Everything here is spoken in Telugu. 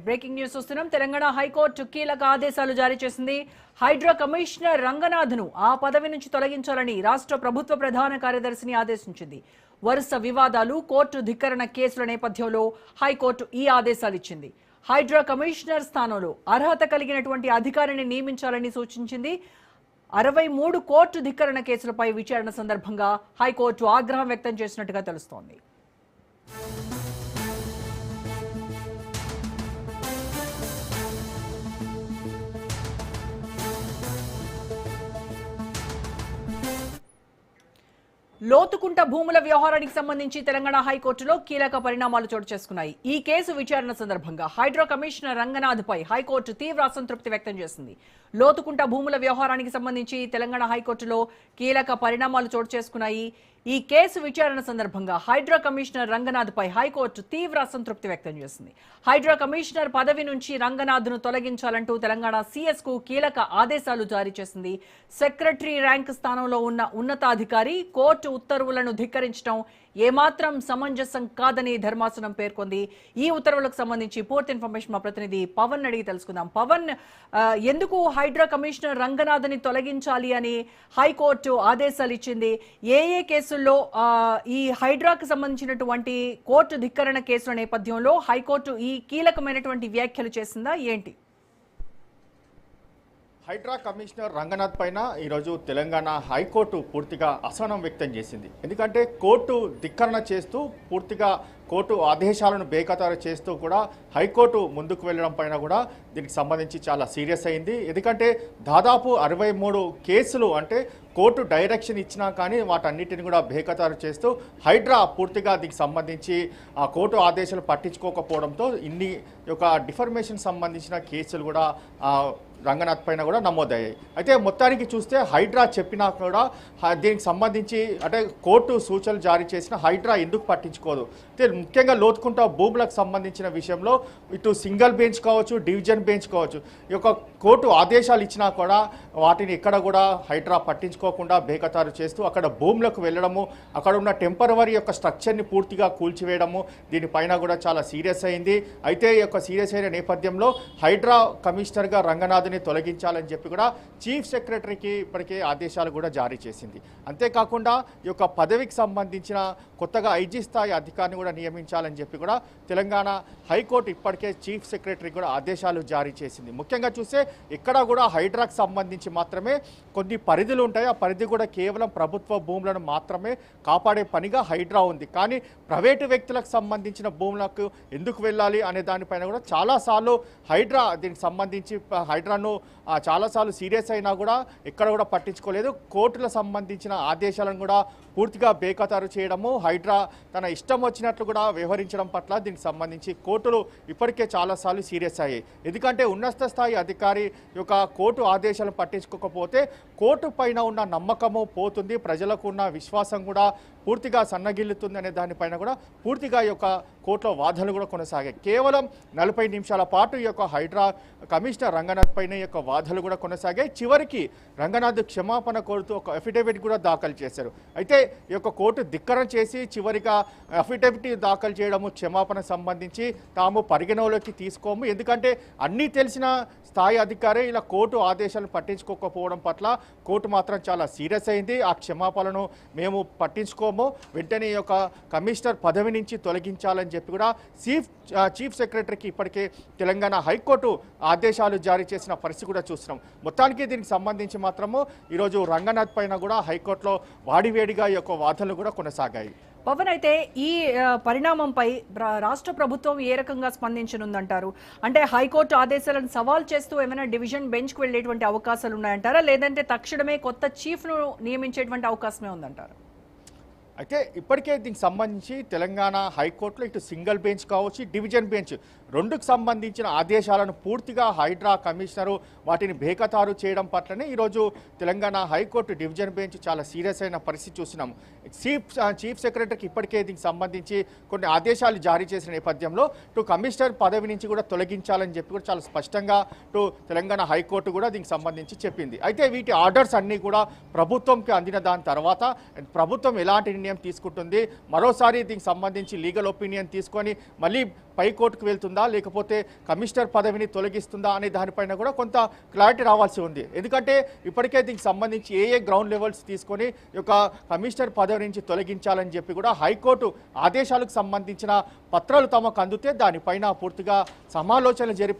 బ్రేకింగ్ న్యూస్ చూస్తున్నాం. తెలంగాణ హైకోర్టు కీలక ఆదేశాలు జారీ చేసింది. హైడ్రా కమిషనర్ రంగనాథ్ను ఆ పదవి నుంచి తొలగించాలని రాష్ట్ర ప్రభుత్వ ప్రధాన కార్యదర్శిని ఆదేశించింది. వరుస వివాదాలు, కోర్టు ధిక్కరణ కేసుల నేపథ్యంలో హైకోర్టు ఈ ఆదేశాలు ఇచ్చింది. హైడ్రా కమిషనర్ స్థానంలో అర్హత కలిగినటువంటి అధికారిని నియమించాలని సూచించింది. 63 కోర్టు ధిక్కరణ కేసులపై విచారణ సందర్భంగా హైకోర్టు ఆగ్రహం వ్యక్తం చేసినట్టుగా తెలుస్తోంది. లోతుకుంట భూముల వ్యవహారానికి సంబంధించి తెలంగాణ హైకోర్టులో కీలక పరిణామాలు చోటు చేసుకున్నాయి. ఈ కేసు విచారణ సందర్భంగా హైడ్రా కమిషనర్ రంగనాథ్పై హైకోర్టు తీవ్ర అసంతృప్తి వ్యక్తం చేసింది. లోతుకుంట భూముల వ్యవహారానికి సంబంధించి తెలంగాణ హైకోర్టులో కీలక పరిణామాలు చోటు చేసుకున్నాయి. ఈ కేసు విచారణ సందర్భంగా హైడ్రా కమిషనర్ రంగనాథ్పై హైకోర్టు తీవ్ర అసంతృప్తి వ్యక్తం చేసింది. హైడ్రా కమిషనర్ పదవి నుంచి రంగనాథ్ను తొలగించాలంటూ తెలంగాణ సీఎస్కు కీలక ఆదేశాలు జారీ చేసింది. సెక్రటరీ ర్యాంక్ స్థానంలో ఉన్న ఉన్నతాధికారి కోర్టు ఉత్తర్వులను ధిక్కరించడం ఏమాత్రం సమంజసం కాదని ధర్మాసనం పేర్కొంది. ఈ ఉత్తర్వులకు సంబంధించి పూర్తి ఇన్ఫర్మేషన్ మా ప్రతినిధి పవన్ అడిగి తెలుసుకుందాం. పవన్, ఎందుకు హైడ్రా కమిషనర్ రంగనాథ్ని తొలగించాలి అని హైకోర్టు ఆదేశాలు ఇచ్చింది? ఏ కేసుల్లో ఈ హైడ్రాకు సంబంధించినటువంటి కోర్టు ధిక్కరణ కేసుల నేపథ్యంలో హైకోర్టు ఈ కీలకమైనటువంటి వ్యాఖ్యలు చేసిందా ఏంటి? హైడ్రా కమిషనర్ రంగనాథ్ పైన ఈరోజు తెలంగాణ హైకోర్టు పూర్తిగా అసహనం వ్యక్తం చేసింది. ఎందుకంటే కోర్టు ధిక్కరణ చేస్తూ పూర్తిగా కోర్టు ఆదేశాలను బేఖతారు చేస్తూ కూడా హైకోర్టు ముందుకు వెళ్ళడం పైన కూడా దీనికి సంబంధించి చాలా సీరియస్ అయింది. ఎందుకంటే దాదాపు 63 కేసులు అంటే కోర్టు డైరెక్షన్ ఇచ్చినా కానీ వాటన్నిటిని కూడా బేఖతారు చేస్తూ హైడ్రా పూర్తిగా దీనికి సంబంధించి ఆ కోర్టు ఆదేశాలు పట్టించుకోకపోవడంతో ఇన్ని యొక్క డిఫర్మేషన్ సంబంధించిన కేసులు కూడా రంగనాథ్ పైన కూడా నమోదయ్యాయి. అయితే మొత్తానికి చూస్తే హైడ్రా చెప్పినా కూడా దీనికి సంబంధించి అంటే కోర్టు సూచనలు జారీ చేసిన హైడ్రా ఎందుకు పట్టించుకోదు? అయితే ముఖ్యంగా లోతుకుంట భూములకు సంబంధించిన విషయంలో ఇటు సింగిల్ బెంచ్ కావచ్చు, డివిజన్ బెంచ్ కావచ్చు, ఈ యొక్క కోర్టు ఆదేశాలు ఇచ్చినా కూడా వాటిని ఎక్కడ కూడా హైడ్రా పట్టించుకోకుండా బేఖతారు చేస్తూ అక్కడ భూములకు వెళ్ళడము, అక్కడ ఉన్న టెంపరవరీ యొక్క స్ట్రక్చర్ని పూర్తిగా కూల్చివేయడము దీనిపైన కూడా చాలా సీరియస్ అయింది. అయితే ఈ యొక్క సీరియస్ అయిన నేపథ్యంలో హైడ్రా కమిషనర్గా రంగనాథ్ని తొలగించాలని చెప్పి కూడా చీఫ్ సెక్రటరీకి ఇప్పటికే ఆదేశాలు కూడా జారీ చేసింది. అంతేకాకుండా ఈ యొక్క పదవికి సంబంధించిన కొత్తగా ఐజీ స్థాయి అధికారిని కూడా నియమించాలని చెప్పి కూడా తెలంగాణ హైకోర్టు ఇప్పటికే చీఫ్ సెక్రటరీకి కూడా ఆదేశాలు జారీ చేసింది. ముఖ్యంగా చూస్తే ఇక్కడ కూడా హైడ్రాకు సంబంధించి మాత్రమే కొన్ని పరిధులు ఉంటాయి. ఆ పరిధి కూడా కేవలం ప్రభుత్వ భూములను మాత్రమే కాపాడే పనిగా హైడ్రా ఉంది. కానీ ప్రైవేటు వ్యక్తులకు సంబంధించిన భూములకు ఎందుకు వెళ్ళాలి అనే దానిపైన కూడా చాలాసార్లు హైడ్రా దీనికి సంబంధించి హైడ్రాను చాలాసార్లు సీరియస్ అయినా కూడా ఎక్కడ కూడా పట్టించుకోలేదు. కోర్టులకు సంబంధించిన ఆదేశాలను కూడా పూర్తిగా బేఖతారు చేయడము, హైడ్రా తన ఇష్టం వచ్చినట్లు కూడా వ్యవహరించడం పట్ల దీనికి సంబంధించి కోర్టులు ఇప్పటికే చాలాసార్లు సీరియస్ అయ్యాయి. ఎందుకంటే ఉన్నత స్థాయి అధికారి యొక్క కోర్టు ఆదేశాలను పట్టించుకోకపోతే కోర్టు పైన ఉన్న నమ్మకము పోతుంది, ప్రజలకు ఉన్న విశ్వాసం కూడా పూర్తిగా సన్నగిల్లుతుంది అనే దానిపైన కూడా పూర్తిగా ఈ యొక్క కోర్టులో వాదనలు కూడా కొనసాగాయి. కేవలం 40 నిమిషాల పాటు ఈ యొక్క హైడ్రా కమిషనర్ రంగనాథ్ పైన ఈ యొక్క వాదనలు కూడా కొనసాగాయి. చివరికి రంగనాథ్ క్షమాపణ కోరుతూ ఒక అఫిడవిట్ కూడా దాఖలు చేశారు. అయితే ఈ యొక్క కోర్టు ధిక్కరణ చేసి చివరిగా అఫిడవిట్ దాఖలు చేయడము క్షమాపణ సంబంధించి తాము పరిగణలోకి తీసుకోము, ఎందుకంటే అన్నీ తెలిసిన స్థాయి అధికారే ఇలా కోర్టు ఆదేశాలను పట్టించుకోకపోవడం పట్ల కోర్టు మాత్రం చాలా సీరియస్ అయింది. ఆ క్షమాపణను మేము పట్టించుకోము, వెంటనే ఈ యొక్క కమిషనర్ పదవి నుంచి తొలగించాలని చెప్పి కూడా చీఫ్ సెక్రటరీకి ఇప్పటికే తెలంగాణ హైకోర్టు ఆదేశాలు జారీ చేసిన పరిస్థితి కూడా చూస్తున్నాం. మొత్తానికి దీనికి సంబంధించి మాత్రము ఈరోజు రంగనాథ్ పైన కూడా హైకోర్టులో వాడివేడిగా ఈ యొక్క వాదనలు కూడా కొనసాగాయి. పవన్, అయితే ఈ పరిణామంపై రాష్ట్ర ప్రభుత్వం ఏ రకంగా స్పందించనుందంటారు? అంటే హైకోర్టు ఆదేశాలను సవాల్ చేస్తూ ఏమైనా డివిజన్ బెంచ్కి వెళ్ళేటువంటి అవకాశాలు ఉన్నాయంటారా, లేదంటే తక్షణమే కొత్త చీఫ్ను నియమించేటువంటి అవకాశమే ఉందంటారు? అయితే ఇప్పటికే దీనికి సంబంధించి తెలంగాణ హైకోర్టులో ఇటు సింగిల్ బెంచ్ కావచ్చు, డివిజన్ బెంచ్ రెండుకు సంబంధించిన ఆదేశాలను పూర్తిగా హైడ్రా కమిషనరు వాటిని బేఖతారు చేయడం పట్లనే ఈరోజు తెలంగాణ హైకోర్టు డివిజన్ బెంచ్ చాలా సీరియస్ అయిన పరిస్థితి చూసినాము. చీఫ్ సెక్రటరీకి ఇప్పటికే దీనికి సంబంధించి కొన్ని ఆదేశాలు జారీ చేసిన నేపథ్యంలో కమిషనర్ పదవి నుంచి కూడా తొలగించాలని చెప్పి కూడా చాలా స్పష్టంగా తెలంగాణ హైకోర్టు కూడా దీనికి సంబంధించి చెప్పింది. అయితే వీటి ఆర్డర్స్ అన్నీ కూడా ప్రభుత్వంకి అందిన దాని తర్వాత ప్రభుత్వం ఎలాంటి నిర్ణయం తీసుకుంటుంది, మరోసారి దీనికి సంబంధించి లీగల్ ఒపీనియన్ తీసుకొని మళ్ళీ పైకోర్టుకు వెళ్తుందా లేకపోతే కమిషనర్ పదవిని తొలగిస్తుందా అనే దానిపైన కూడా కొంత క్లారిటీ రావాల్సి ఉంది. ఎందుకంటే ఇప్పటికే దీనికి సంబంధించి ఏ గ్రౌండ్ లెవెల్స్ తీసుకొని ఈ యొక్క కమిషనర్ పదవి నుంచి తొలగించాలని చెప్పి కూడా హైకోర్టు ఆదేశాలకు సంబంధించిన పత్రాలు తమకు అందితే దానిపైన పూర్తిగా సమాలోచనలు జరిపి